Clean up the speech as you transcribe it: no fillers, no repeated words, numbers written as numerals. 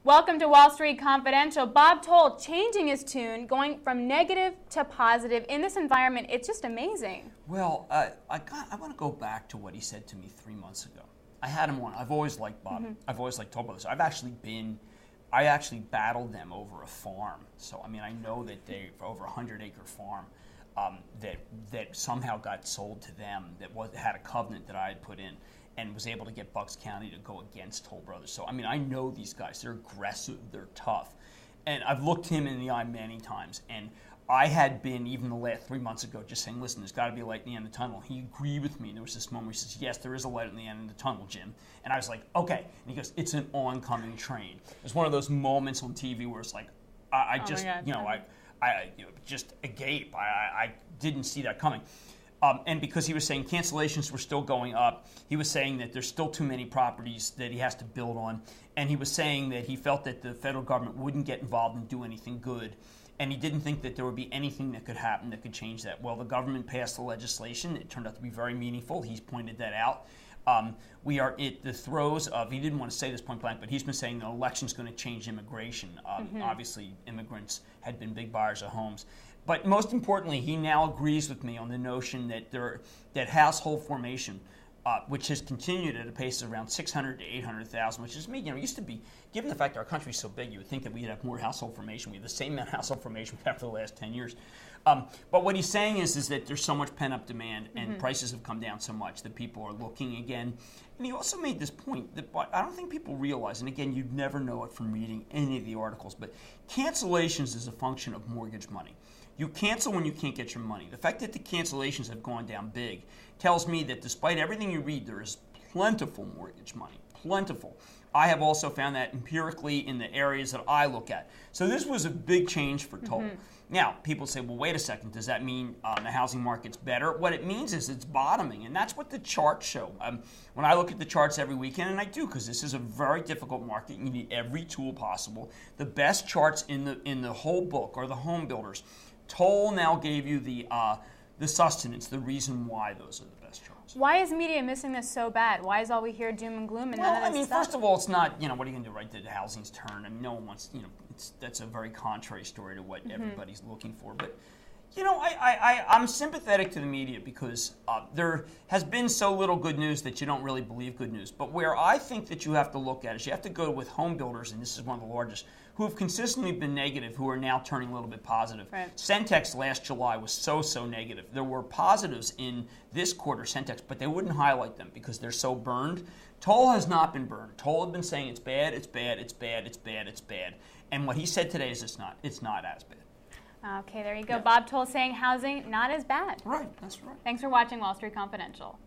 Welcome to Wall Street Confidential. Bob Toll changing his tune, going from negative to positive. In this environment, it's just amazing. Well, I want to go back to what he said to me 3 months ago. I had him on. I've always liked Bob. I've always liked Toll Brothers. I actually battled them over a farm. So, I mean, I know that they, for over a 100-acre farm, that somehow got sold to them, that had a covenant that I had put in, and was able to get Bucks County to go against Toll Brothers. So, I mean, I know these guys. They're aggressive. They're tough. And I've looked him in the eye many times. And I had been, even the last 3 months ago, just saying, listen, there's got to be a light in the end of the tunnel. He agreed with me. And there was this moment where he says, yes, there is a light in the end of the tunnel, Jim. And I was like, okay. And he goes, it's an oncoming train. It's one of those moments on TV where it's like, I just, I just agape. I didn't see that coming. And because he was saying cancellations were still going up, he was saying that there's still too many properties that he has to build on, and he was saying that he felt that the federal government wouldn't get involved and do anything good, and he didn't think that there would be anything that could happen that could change that. Well, the government passed the legislation. It turned out to be very meaningful. He's pointed that out. We are at the throes of, he didn't want to say this point blank, but he's been saying the election's going to change immigration. Obviously, immigrants had been big buyers of homes. But most importantly, he now agrees with me on the notion that household formation, which has continued at a pace of around 600 to 800,000, which is used to be, given the fact that our country is so big, you would think that we'd have more household formation. We have the same amount of household formation we've had for the last 10 years. But what he's saying is that there's so much pent-up demand and prices have come down so much that people are looking again. And he also made this point that I don't think people realize, and again, you'd never know it from reading any of the articles, but cancellations is a function of mortgage money. You cancel when you can't get your money. The fact that the cancellations have gone down big tells me that despite everything you read, there is plentiful mortgage money, plentiful. I have also found that empirically in the areas that I look at. So this was a big change for Toll. Now, people say, well, wait a second, does that mean the housing market's better? What it means is it's bottoming, and that's what the charts show. When I look at the charts every weekend, and I do because this is a very difficult market, you need every tool possible. The best charts in the whole book are the home builders. Toll now gave you the sustenance, the reason why those are the best charts. Why is media missing this so bad? Why is all we hear doom and gloom and none of this stuff? First of all, it's not, what are you going to do, right? The housing's turn. I mean, no one wants, that's a very contrary story to what everybody's looking for. But, I'm sympathetic to the media because there has been so little good news that you don't really believe good news. But where I think that you have to look at is you have to go with home builders, and this is one of the largest, who have consistently been negative, who are now turning a little bit positive. Right. Centex last July was so negative. There were positives in this quarter, Centex, but they wouldn't highlight them because they're so burned. Toll has not been burned. Toll had been saying it's bad, it's bad, it's bad, it's bad, it's bad. And what he said today is it's not as bad. Okay, there you go. Yeah. Bob Toll saying housing not as bad. Right, that's right. Thanks for watching Wall Street Confidential.